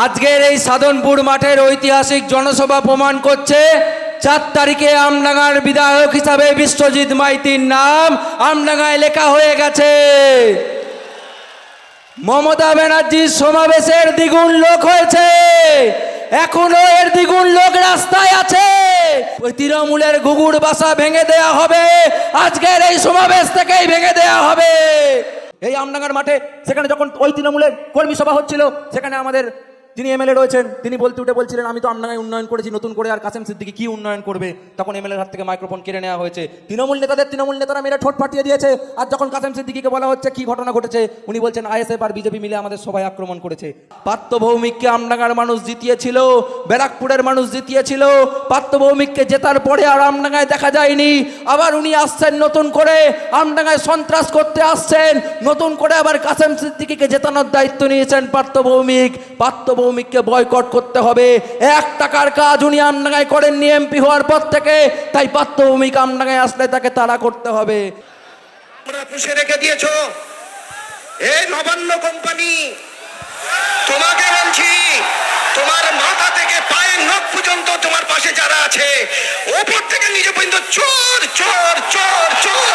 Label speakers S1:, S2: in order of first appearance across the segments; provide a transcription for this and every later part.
S1: আজকের এই সাধনপুর মাঠের ঐতিহাসিক জনসভা প্রমাণ করছে 4 তারিখে আমডাঙ্গার বিধায়ক হিসাবে বিশ্বজিৎ মাইতির নাম আমডাঙ্গায় লেখা হয়ে গেছে। মমতা ব্যানার্জির সমাবেশের দ্বিগুণ লোক হয়েছে, এখনো এর দ্বিগুণ লোক রাস্তায় আছে। তৃণমূলের ঘুঘুর বাসা ভেঙে দেয়া হবে, আজকের এই সমাবেশ থেকেই ভেঙে দেয়া হবে। এই আমডাঙ্গার মাঠে সেখানে যখন ওই তৃণমূলের কর্মী সভা হচ্ছিল, সেখানে আমাদের যিনি এমএলএ রয়েছেন তিনি উঠে বলছিলেন আমি তো আমডাঙ্গায় উন্নয়ন করেছি নতুন করে, আর কাসেম সিদ্দিকী কি উন্নয়ন করবে। তখন এমএলএর হাত থেকে মাইক্রোফোন কেড়ে নেওয়া হয়েছে। তৃণমূল নেতারা মেরে ঠোঁট ফাটিয়ে দিয়েছে। আর যখন কাসেম সিদ্দিকীকে বলা হচ্ছে কি ঘটনা ঘটেছে, উনি বলছেন আইএসএফ আর বিজেপি মিলে আমাদের সবাই আক্রমণ করেছে। পার্থ ভৌমিককে আমডাঙ্গার মানুষ জিতিয়েছিল, ব্যারাকপুরের মানুষ জিতিয়েছিল। পার্থ ভৌমিককে জেতার পরে আর আমডাঙ্গায় দেখা যায়নি। আবার উনি আসছেন নতুন করে আমডাঙ্গায় সন্ত্রাস করতে আসছেন, নতুন করে আবার কাসেম সিদ্দিকীকে জেতানোর দায়িত্ব নিয়েছেন পার্থ ভৌমিককে বয়কট করতে হবে। 1 টাকার কাজ উনি আমডাঙ্গায় করেননি এমপি হওয়ার পর থেকে, তাই পার্থ ভৌমিক আমডাঙ্গায় আসলে তাকে তাড়া করতে হবে।
S2: তোমরা পুষে রেখে দিয়েছো এই নবান্ন কোম্পানি। তোমাকে বলছি, তোমার মাথা থেকে পায়ের নখ পর্যন্ত তোমার পাশে যারা আছে, ওপর থেকে নিচে পর্যন্ত চোর চোর চোর চোর।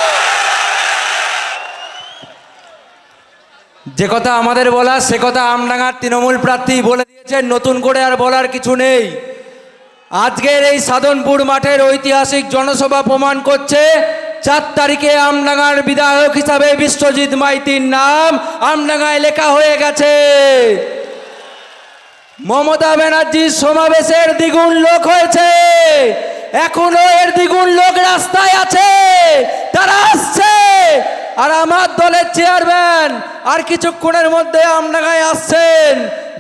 S1: যে কথা আমাদের বলা সে কথা আমডাঙ্গার তৃণমূল প্রার্থী বলে দিয়েছেন, নতুন করে আর বলার কিছু নেই। আজকের এই সাধনপুর মাঠের ঐতিহাসিক জনসভা প্রমাণ করছে 4 তারিখে আমডাঙ্গার বিধায়ক হিসাবে বিশ্বজিৎ মাইতির নাম আমডাঙ্গায় লেখা হয়ে গেছে। মমতা ব্যানার্জির সমাবেশের দ্বিগুণ লোক হয়েছে, এখনো এর দ্বিগুণ লোক রাস্তায় আছে, তারা আসছে। আর আমার দলের চেয়ারম্যান আর কিছুক্ষণের মধ্যে আমডাঙ্গায় আসছেন।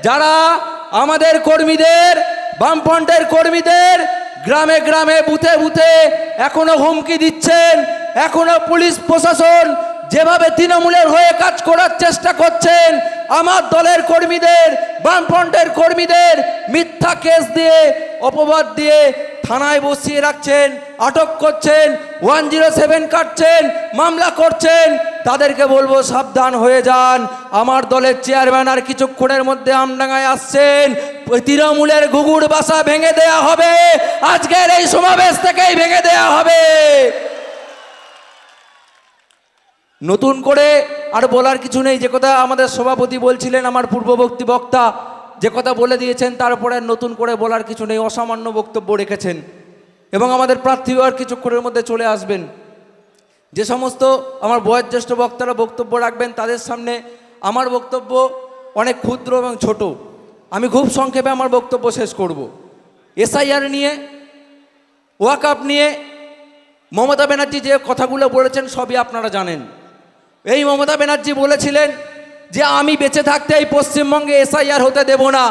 S1: যারা আমাদের কর্মীদের, বামফ্রন্টের কর্মীদের গ্রামে গ্রামে বুথে বুথে এখনো হুমকি দিচ্ছেন, এখনো পুলিশ প্রশাসন যেভাবে তৃণমূলের হয়ে কাজ করার চেষ্টা করছেন, আমার দলের কর্মীদের, বামফ্রন্টের কর্মীদের মিথ্যা কেস দিয়ে, অপবাদ দিয়ে থানায় বসিয়ে রাখছেন, আটক করছেন, 107 কাটছেন, মামলা করছেন। তাদেরকে বলবো সাবধান হয়ে যান। আমার দলের চেয়ারম্যান আর কিছুক্ষণের মধ্যে আমডাঙ্গায় আসছেন, তৃণমূলের ঘুঘুর বাসা ভেঙে দেয়া হবে, আজকের এই সমাবেশ থেকেই ভেঙে দেয়া হবে। নতুন করে আর বলার কিছু নেই। যে কথা আমাদের সভাপতি বলছিলেন, আমার পূর্ববর্তী বক্তা যে কথা বলে দিয়েছেন, তারপরে নতুন করে বলার কিছু নেই। অসামান্য বক্তব্য রেখেছেন এবং আমাদের প্রার্থীও আর কিছুক্ষণের মধ্যে চলে আসবেন। যে সমস্ত আমার বয়োজ্যেষ্ঠ বক্তারা বক্তব্য রাখবেন, তাদের সামনে আমার বক্তব্য অনেক ক্ষুদ্র এবং ছোট। আমি খুব সংক্ষেপে আমার বক্তব্য শেষ করব। এসআইআর নিয়ে, ওয়াকআপ নিয়ে মমতা ব্যানার্জি যে কথাগুলো বলেছেন সবই আপনারা জানেন। এই মমতা ব্যানার্জি বলেছিলেন যে আমি বেঁচে থাকতে এই পশ্চিমবঙ্গে এসআইআর হতে দেব না।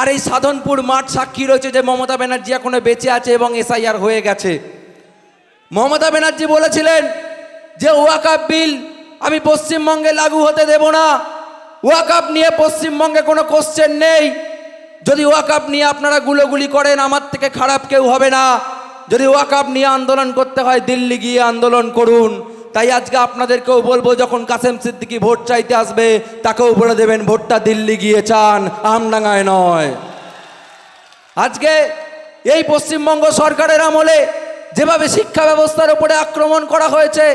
S1: আর এই সাধনপুর মাঠ সাক্ষী রয়েছে যে মমতা ব্যানার্জি এখনো বেঁচে আছে এবং এসআইআর হয়ে গেছে। মমতা ব্যানার্জি বলেছিলেন যে ওয়াকআপ বিল আমি পশ্চিমবঙ্গে লাগু হতে দেব না। ওয়াকআপ নিয়ে পশ্চিমবঙ্গে কোনো কোশ্চেন নেই। যদি ওয়াকআপ নিয়ে আপনারা গুলোগুলি করেন, আমার থেকে খারাপ কেউ হবে না। যদি ওয়াকআপ নিয়ে আন্দোলন করতে হয়, দিল্লি গিয়ে আন্দোলন করুন। তাই আজকে আপনাদেরকেও বলবো, যখন কাসেম সিদ্দিকী ভোট চাইতে আসবে, তাকেও বলে দেবেন ভোটটা দিল্লি গিয়ে চান, আমডাঙ্গায় নয়। আজকে এই পশ্চিমবঙ্গ সরকারের আমলে যেভাবে শিক্ষা ব্যবস্থার উপরে আক্রমণ করা হয়েছে,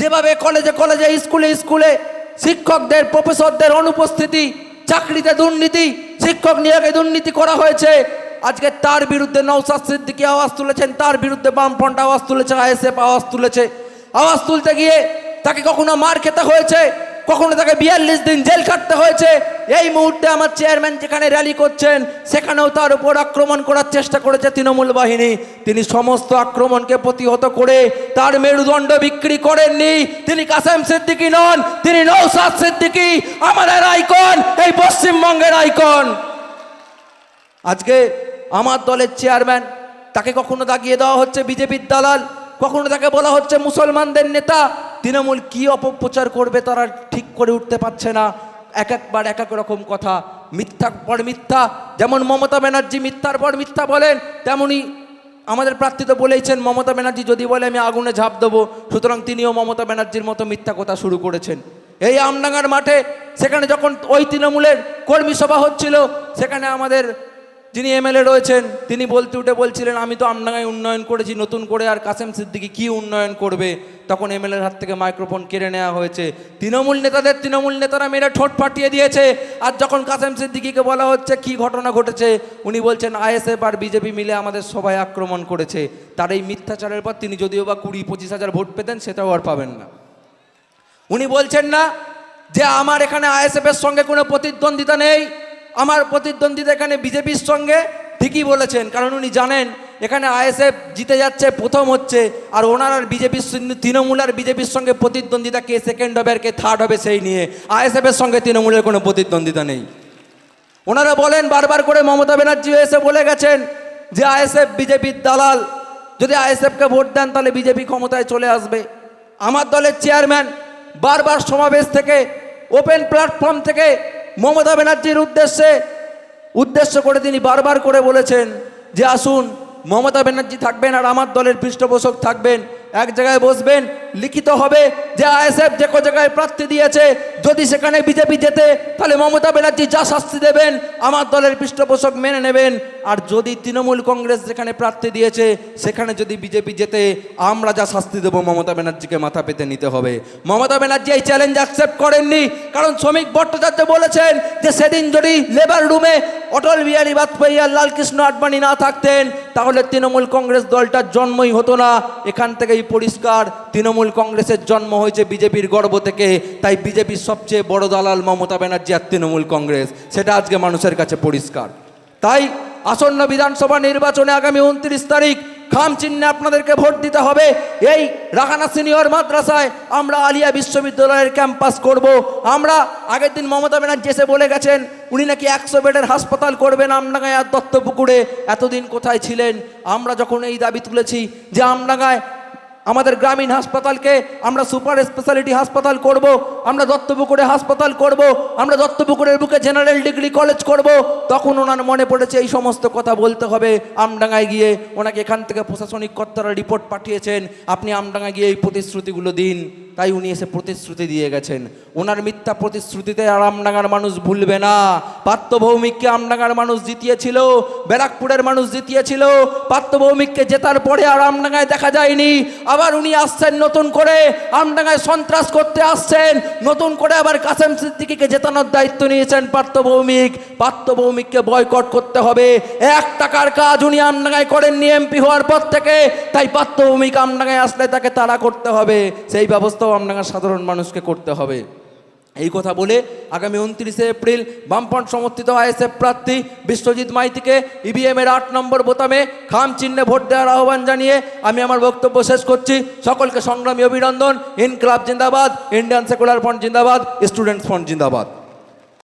S1: যেভাবে কলেজে কলেজে, স্কুলে স্কুলে শিক্ষকদের, প্রফেসরদের অনুপস্থিতি, চাকরিতে দুর্নীতি, শিক্ষক নিয়োগে দুর্নীতি করা হয়েছে, আজকে তার বিরুদ্ধে নওশাদ সিদ্দিকী আওয়াজ তুলেছেন, তার বিরুদ্ধে বামফ্রন্ট আওয়াজ তুলেছে, আইএসএফ আওয়াজ তুলেছে। আওয়াজ তুলতে গিয়ে তাকে কখনো মার খেতে হয়েছে, কখনো তাকে 42 দিন জেল কাটতে হয়েছে। এই মুহূর্তে আমার চেয়ারম্যান যেখানে র্যালি করছেন, সেখানেও তার উপর আক্রমণ করার চেষ্টা করেছে তৃণমূল বাহিনী। তিনি সমস্ত আক্রমণকে প্রতিহত করে তার মেরুদণ্ড বিক্রি করেননি। তিনি কাসেম সিদ্দিকী নন, তিনি নওশাদ সিদ্দিকী, আমাদের আইকন, এই পশ্চিমবঙ্গের আইকন। আজকে আমার দলের চেয়ারম্যান, তাকে কখনো দাগিয়ে দেওয়া হচ্ছে বিজেপির দালাল, কখনো তাকে বলা হচ্ছে মুসলমানদের নেতা। তৃণমূল কি অপপ্রচার করবে তারা ঠিক করে উঠতে পারছে না। একবার এক এক রকম কথা, মিথ্যার পর মিথ্যা। যেমন মমতা ব্যানার্জি মিথ্যার পর মিথ্যা বলেন, তেমনি আমাদের প্রার্থী তো বলেইছেন মমতা ব্যানার্জি যদি বলে আমি আগুনে ঝাঁপ দেবো, সুতরাং তিনিও মমতা ব্যানার্জির মতো মিথ্যা কথা শুরু করেছেন। এই আমডাঙ্গার মাঠে সেখানে যখন ওই তৃণমূলের কর্মী সভা হচ্ছিল, সেখানে আমাদের যিনি এমএলএ রয়েছেন তিনি বলছিলেন আমি তো আমডাঙ্গায় উন্নয়ন করেছি, নতুন করে আর কাসেম সিদ্দিকী কি উন্নয়ন করবে। তখন এমএলএর হাত থেকে মাইক্রোফোন কেড়ে নেওয়া হয়েছে। তৃণমূল নেতারা মেরে ঠোঁট ফাটিয়ে দিয়েছে। আর যখন কাসেম সিদ্দিকীকে বলা হচ্ছে কি ঘটনা ঘটেছে, উনি বলছেন আইএসএফ আর বিজেপি মিলে আমাদের সবাই আক্রমণ করেছে। তার এই মিথ্যাচারের পর তিনি যদিও বা 20-25 হাজার ভোট পেতেন, সেটাও আর পাবেন না। উনি বলছেন না যে আমার এখানে আইএসএফের সঙ্গে কোনো প্রতিদ্বন্দ্বিতা নেই, আমার প্রতিদ্বন্দ্বিতা এখানে বিজেপির সঙ্গে। ঠিকই বলেছেন, কারণ উনি জানেন এখানে আইএসএফ জিতে যাচ্ছে, প্রথম হচ্ছে, আর ওনার আর বিজেপির তৃণমূল আর বিজেপির সঙ্গে প্রতিদ্বন্দ্বিতা কে সেকেন্ড হবে আর কে থার্ড হবে সেই নিয়ে। আইএসএফের সঙ্গে তৃণমূলের কোনো প্রতিদ্বন্দ্বিতা নেই। ওনারা বলেন বারবার করে, মমতা ব্যানার্জি এসে বলে গেছেন যে আইএসএফ বিজেপির দালাল, যদি আইএসএফকে ভোট দেন তাহলে বিজেপি ক্ষমতায় চলে আসবে। আমার দলের চেয়ারম্যান বারবার সমাবেশ থেকে, ওপেন প্ল্যাটফর্ম থেকে মমতা ব্যানার্জির উদ্দেশ্য করে তিনি বারবার করে বলেছেন যে আসুন, মমতা ব্যানার্জি থাকবেন আর আমার দলের পৃষ্ঠপোষক থাকবেন, এক জায়গায় বসবেন, লিখিত হবে যে আইএসএফ যে জায়গায় প্রার্থী দিয়েছে, যদি সেখানে বিজেপি জেতে তাহলে মমতা ব্যানার্জি যা শাস্তি দেবেন আমার দলের পৃষ্ঠপোষক মেনে নেবেন। আর যদি তৃণমূল কংগ্রেস যেখানে প্রার্থী দিয়েছে সেখানে যদি বিজেপি জেতে, আমরা যা শাস্তি দেবো মমতা ব্যানার্জিকে মাথা পেতে নিতে হবে। মমতা ব্যানার্জি এই চ্যালেঞ্জ অ্যাকসেপ্ট করেননি, কারণ শ্রমিক ভট্টাচার্য বলেছেন যে সেদিন যদি লেবার রুমে অটল বিহারী বাজপেয়ী আর লালকৃষ্ণ আডবাণী না থাকতেন তাহলে তৃণমূল কংগ্রেস দলটার জন্মই হতো না। এখান থেকেই পরিষ্কার তৃণমূল কংগ্রেসের জন্ম হয়েছে বিজেপির গর্ব থেকে। তাই বিজেপির সবচেয়ে বড় দালাল মমতা ব্যানার্জি আর তৃণমূল কংগ্রেস, সেটা আজকে মানুষের কাছে পরিষ্কার। তাই আসন্ন বিধানসভা নির্বাচনে আগামী 29 তারিখ খাম চিহ্নে আপনাদেরকে ভোট দিতে হবে। এই রাখানা সিনিয়র মাদ্রাসায় আমরা আলিয়া বিশ্ববিদ্যালয়ের ক্যাম্পাস করব। আমরা আগের দিন মমতা ব্যানার্জি এসে বলে গেছেন উনি নাকি 100 বেডের হাসপাতাল করবেন আমডাঙ্গায় আর দত্তপুকুরে। এতদিন কোথায় ছিলেন? আমরা যখন এই দাবি তুলেছি যে আমডাঙ্গায় আমাদের গ্রামীণ হাসপাতালকে আমরা সুপার স্পেশালিটি হাসপাতাল করব, আমরা দত্তপুকুরে হাসপাতাল করব, আমরা দত্তপুকুরের বুকে জেনারেল ডিগ্রি কলেজ করব, তখন ওনার মনে পড়েছে এই সমস্ত কথা বলতে হবে আমডাঙ্গায় গিয়ে। ওনাকে এখান থেকে প্রশাসনিক কর্তারা রিপোর্ট পাঠিয়েছেন, আপনি আমডাঙ্গায় গিয়ে এই প্রতিশ্রুতিগুলো দিন। তাই উনি এসে প্রতিশ্রুতি দিয়ে গেছেন। ওনার মিথ্যা প্রতিশ্রুতিতে আর আমডাঙ্গার মানুষ ভুলবে না। পার্থভৌমিককে আমডাঙ্গার মানুষ জিতিয়েছিল, ব্যারাকপুরের মানুষ জিতিয়েছিল। পার্থভৌমিককে জেতার পরে আর আমডাঙ্গায় দেখা যায়নি। আবার উনি আসছেন নতুন করে, আমডাঙ্গায় সন্ত্রাস করতে আসছেন, নতুন করে আবার কাসেম সিদ্দিকীকে জেতানোর দায়িত্ব নিয়েছেন পার্থভৌমিককে বয়কট করতে হবে। 1 টাকার কাজ উনি আমডাঙ্গায় করেননি এমপি হওয়ার পর থেকে। তাই পার্থভৌমিক আমডাঙ্গায় আসলে তাকে তাড়া করতে হবে, সেই ব্যবস্থাও আমডাঙ্গার সাধারণ মানুষকে করতে হবে। এই কথা বলে আগামী 29 এপ্রিল বামফ্রন্ট সমর্থিত আইএসএফ প্রার্থী বিশ্বজিৎ মাইতিকে ইভিএমের 8 নম্বর বোতামে খাম চিহ্নে ভোট দেওয়ার আহ্বান জানিয়ে আমি আমার বক্তব্য শেষ করছি। সকলকে সংগ্রামী অভিনন্দন। ইনকলাব জিন্দাবাদ, ইন্ডিয়ান সেকুলার ফ্রন্ট জিন্দাবাদ, স্টুডেন্টস ফ্রন্ট জিন্দাবাদ।